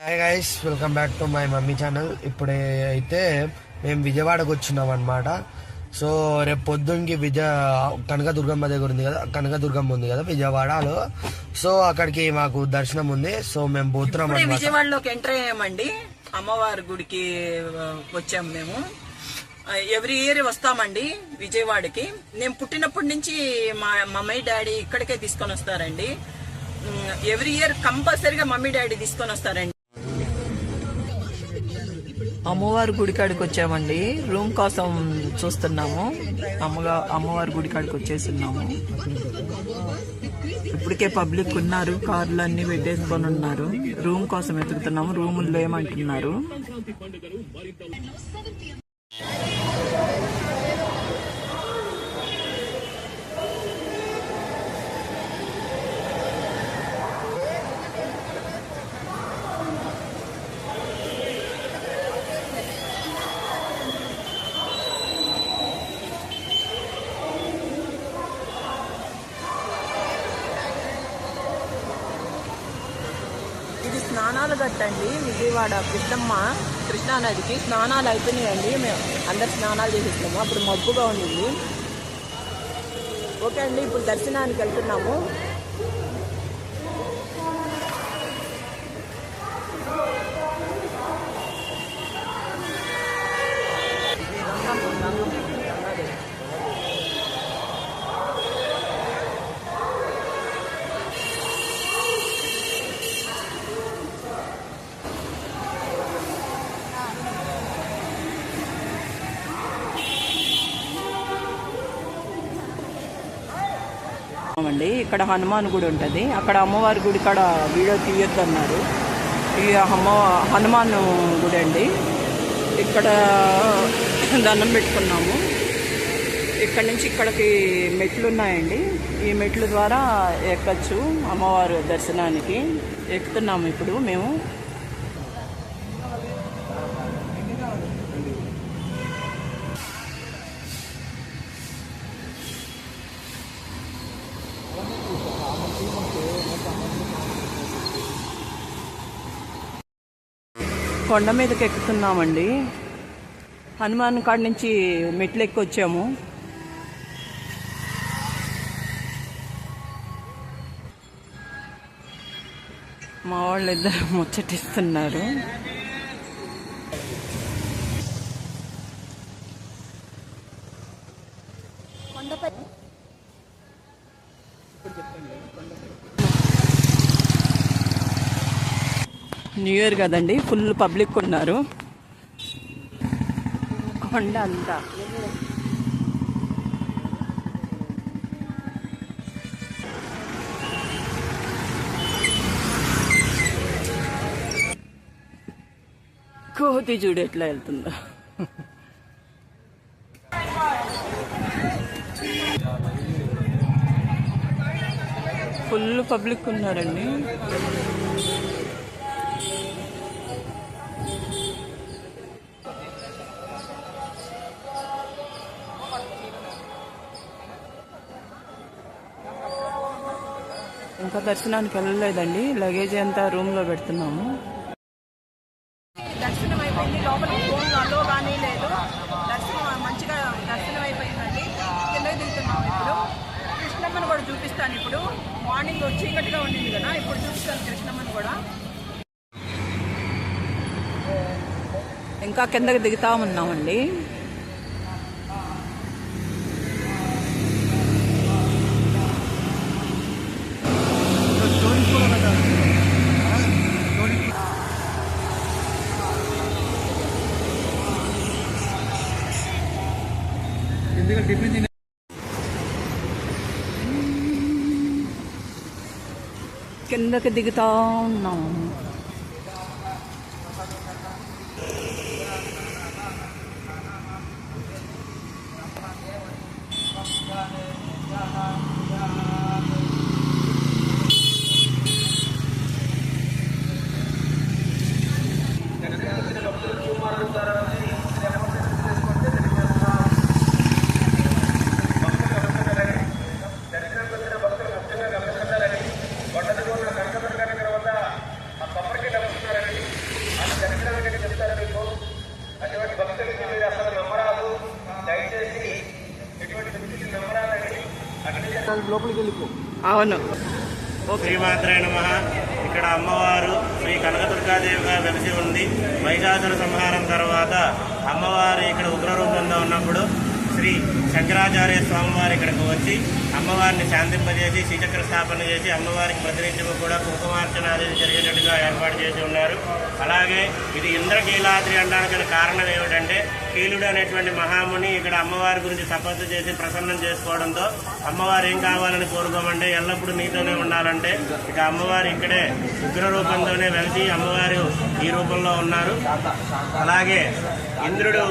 Hi guys, welcome back to my mummy channel. ఇప్పుడే అయితే మేము విజయవాడకు వచ్చినాం అనమాట. సో రేపు పొద్దున్నకి కనకదుర్గమ్మ దగ్గర ఉంది కదా, కనకదుర్గమ్మ ఉంది కదా విజయవాడలో. సో అక్కడికి మాకు దర్శనం ఉంది. సో మేము పోతున్నాం అన్నమాట. విజయవాడలోకి ఎంటర్ అయ్యామండి. అమ్మవారి గుడికి వచ్చాము మేము. ఎవ్రీ ఇయర్ వస్తామండి విజయవాడకి. నేను పుట్టినప్పటి నుంచి మా మమ్మీ డాడీ ఇక్కడికే తీసుకొని వస్తారండి. ఎవ్రీ ఇయర్ కంపల్సరీగా మమ్మీ డాడీ తీసుకొని వస్తారండి. అమ్మవారి గుడికాడికి వచ్చామండి. రూమ్ కోసం చూస్తున్నాము. అమ్మవారి గుడికాడికి వచ్చేస్తున్నాము. ఇప్పటికే పబ్లిక్ ఉన్నారు, కార్లు అన్ని పెట్టేసుకొని ఉన్నారు. రూమ్ కోసం వెతుకుతున్నాము. రూముల్లో ఏమంటున్నారు. ఇది స్నానాలు గట్టండి. విజయవాడ కృష్ణానదికి స్నానాలు అయిపోయినాయండి. మేము అందరు స్నానాలు చేసేస్తున్నాము. అప్పుడు మబ్బుగా ఉండింది. ఓకే అండి, ఇప్పుడు దర్శనానికి వెళ్తున్నాము. అండి ఇక్కడ హనుమాన్ గుడి ఉంటుంది. అక్కడ అమ్మవారి గుడి కాడ వీడియో తీయొద్దు అన్నారు. ఈ హనుమాన్ గుడి అండి. ఇక్కడ దండం పెట్టుకున్నాము. ఇక్కడ నుంచి ఇక్కడికి మెట్లు ఉన్నాయండి. ఈ మెట్ల ద్వారా ఎక్కచ్చు అమ్మవారు దర్శనానికి. ఎక్కుతున్నాము ఇప్పుడు మేము. కొండ మీదకి ఎక్కుతున్నామండి. హనుమాన్ కాడ నుంచి మెట్లు ఎక్కి వచ్చాము. మా వాళ్ళు ఇద్దరు ముచ్చటిస్తున్నారు. న్యూ ఇయర్ కదండి, ఫుల్ పబ్లిక్ ఉన్నారు. కొండ అంతా కోతి చూడు ఎట్లా వెళ్తుందో. ఫుల్ పబ్లిక్ ఉన్నారండి. ఇంకా దర్శనానికి వెళ్ళలేదండి. లగేజ్ అంతా రూమ్లో పెడుతున్నాము. దర్శనం అయిపోయింది. లోపల ఫోన్ అలో కానీ లేదు. దర్శనం మంచిగా దర్శనం అయిపోయిందండి. కిందకి దిగుతున్నాము. ఇప్పుడు కృష్ణమ్మని కూడా చూపిస్తాను. ఇప్పుడు మార్నింగ్ చీకటిగా ఉండింది కదా, ఇప్పుడు చూపిస్తాను కృష్ణమ్మని కూడా. ఇంకా కిందకి దిగుతా ఉన్నామండి. కిందకి దిగుతా ఉన్నాము. కొట్టదిగొన్న కనకదుర్గ దగ్గర వద్ద ఆ కొబ్బరికి నడుస్తున్నారని అవును. శ్రీమాత్రే నమః. ఇక్కడ అమ్మవారు శ్రీ కనకదుర్గాదేవిగా వెలిసి ఉంది. మహిషాసుర సంహారం తర్వాత అమ్మవారు ఇక్కడ ఉగ్రరూపంలో ఉన్నప్పుడు శ్రీ శంకరాచార్య స్వామివారు ఇక్కడికి వచ్చి అమ్మవారిని శాంతింపజేసి శ్రీచక్ర స్థాపన చేసి అమ్మవారికి ప్రతినిత్యము కూడా కుంకుమార్చన అనేది జరిగేటట్టుగా ఏర్పాటు చేసి ఉన్నారు. అలాగే ఇది ఇంద్రకీలాద్రి అనడానికి కారణం ఏమిటంటే కీలుడు అనేటువంటి మహాముని ఇక్కడ అమ్మవారి గురించి తపస్సు చేసి ప్రసన్నం చేసుకోవడంతో అమ్మవారు ఏం కావాలని కోరుకోమంటే ఎల్లప్పుడూ నీతోనే ఉండాలంటే ఇక అమ్మవారు ఇక్కడే ఉగ్ర రూపంతోనే వెలిసి అమ్మవారు ఈ రూపంలో ఉన్నారు. అలాగే ఇంద్రుడు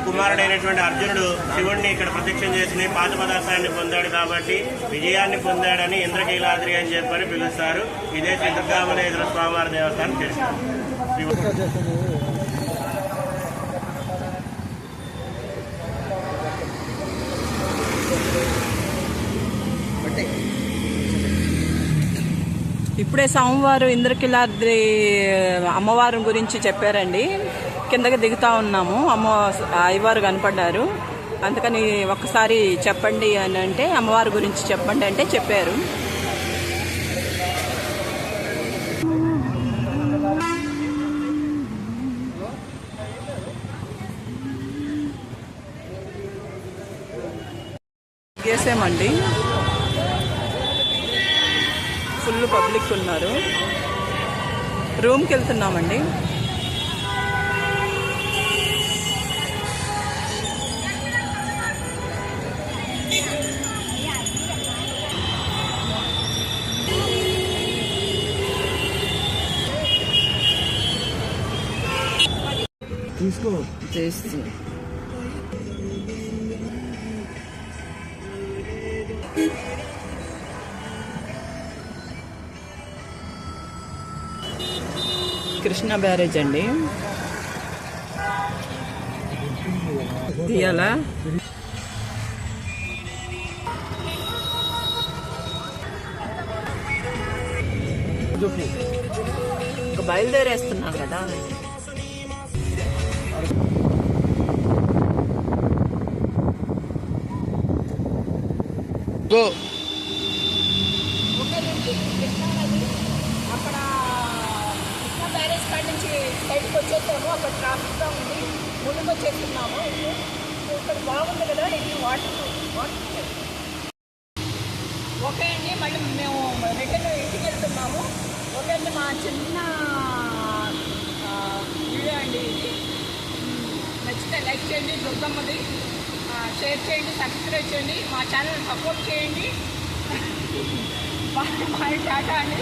కుమారుడైనటువంటి అర్జునుడు శివుణ్ణి ఇక్కడ ప్రత్యక్షం చేసి పాశుపదార్థాన్ని పొందాడు కాబట్టి విజయాన్ని పొందాడని ఇంద్రకీలాద్రి అని చెప్పని పిలుస్తారు. ఇదే శ్రీ దుర్గామలేశ్వర స్వామివారి దేవస్థానం చేస్తారు. ఇప్పుడే స్వామివారు ఇంద్రకీలాద్రి అమ్మవారి గురించి చెప్పారండి. కిందకి దిగుతా ఉన్నాము, అయ్యవారు కనపడ్డారు. అందుకని ఒక్కసారి చెప్పండి అని అంటే అమ్మవారి గురించి చెప్పండి అంటే చెప్పారు. చేసామండి, ఫుల్ పబ్లిక్ ఉన్నారు. రూమ్కి వెళ్తున్నామండి. చేసి కృష్ణా బ్యారేజ్ అండి. తీయాలా? ఇంకా బయలుదేరేస్తున్నాం కదా. అక్కడ కృష్ణా బ్యారేజ్ కాడ నుంచి సైడ్కి వచ్చేసాము. అక్కడ ట్రాఫిక్గా ఉంది, ముందుకు వచ్చేస్తున్నాము. ఇక్కడ బాగుంది కదా, ఇది వాటర్. ఓకే అండి, మళ్ళీ మేము రిటర్న్ ఇంటికి వెళ్తున్నాము. ఓకే అండి, మా చిన్న వీడియో అండి ఇది. నచ్చితే లైక్ చేయండి, దుర్గమ్మది షేర్ చేయండి, సబ్స్క్రైబ్ చేయండి, మా ఛానల్ సపోర్ట్ చేయండి. బాయ్, టాటా అండి.